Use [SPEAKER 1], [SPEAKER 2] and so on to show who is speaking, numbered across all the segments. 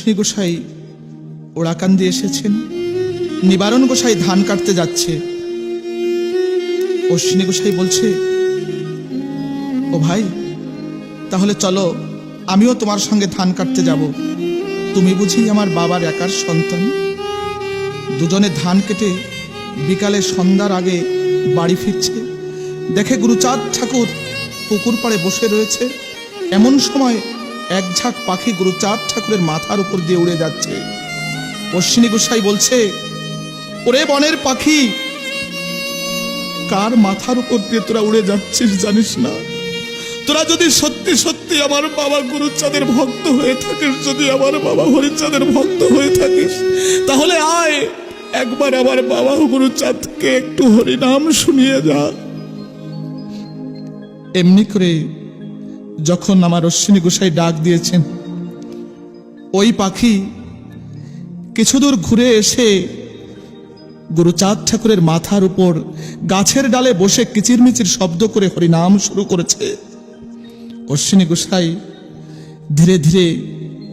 [SPEAKER 1] অশ্বিনী গোসাই ওড়াকান্দি এসেছেন, নিবারণ গোসাই ধান কাটতে যাচ্ছে। অশ্বিনী গোসাই বলছে, ও ভাই, তাহলে চলো, আমিও তোমার সঙ্গে ধান কাটতে যাব। তুমি বুঝি আমার বাবার একার সন্তান? দুজনে ধান কেটে বিকালে সন্ধ্যার আগে বাড়ি ফিরছে। দেখে গুরুচাঁদ ঠাকুর পুকুর পাড়ে বসে রয়েছে। এমন সময় এক ঝাঁক পাখি গুরুচাঁদ ঠাকুরের মাথার উপর দিয়ে উড়ে যাচ্ছে। অশ্বিনী গোসাই বলছে, ওরে বনের পাখি, কার মাথার উপর দিয়ে তোরা উড়ে যাচ্ছিস জানিস না? তোরা যদি সত্যি সত্যি আমার বাবা গুরুচাঁদের ভক্ত হয়ে থাকিস, যদি আমার বাবা হরিচাঁদের ভক্ত হয়ে থাকিস, তাহলে আয় একবার আমার বাবা গুরুচাঁদকে একটু হরিনাম শুনিয়ে যা। এমনি করে যখন আমার অশ্বিনী গোসাই ডাক দিয়েছেন, ওই পাখি কিছু দূর ঘুরে এসে গুরুচাঁদ ঠাকুরের মাথার উপর গাছের ডালে বসে কিচিরমিচির শব্দ করে হরিনাম শুরু করেছে। অশ্বিনী গোসাই ধীরে ধীরে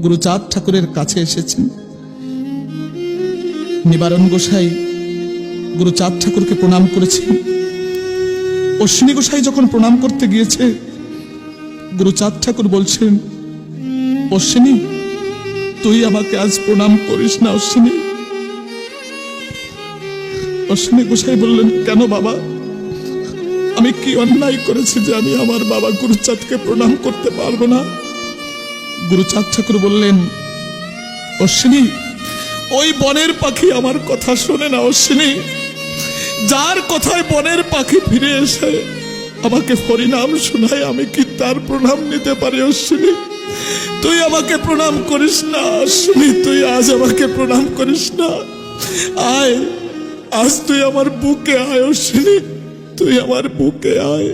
[SPEAKER 1] গুরুচাঁদ ঠাকুরের কাছে এসেছেন। নিবারণ গোসাই গুরুচাঁদ ঠাকুরকে প্রণাম করেছেন। অশ্বিনী গোসাই যখন প্রণাম করতে গিয়েছে, গুরুচাঁদ ঠাকুর বলছেন, অশ্বিনী, তুই আমাকে আজ প্রণাম করিস না অশ্বিনী। অশ্বিনী গোসাই বললেন, কেন বাবা, আমি কি অন্যায় করেছি যে আমি আমার বাবা গুরুচাঁদকে প্রণাম করতে পারবো না? গুরুচাঁদ ঠাকুর বললেন, অশ্বিনী, ওই বনের পাখি আমার কথা শোনে না অশ্বিনী। যার কথায় বনের পাখি ফিরে এসে আমাকে হরিনাম শোনায়, আমি কি তার প্রণাম নিতে পারি অশ্বিনী? তুই আমাকে প্রণাম করিস না অশ্বিনী, তুই আজ আমাকে প্রণাম করিস না। আয়, আজ তুই আমার বুকে আয় অশ্বিনী, তুই আমার বুকে আয়।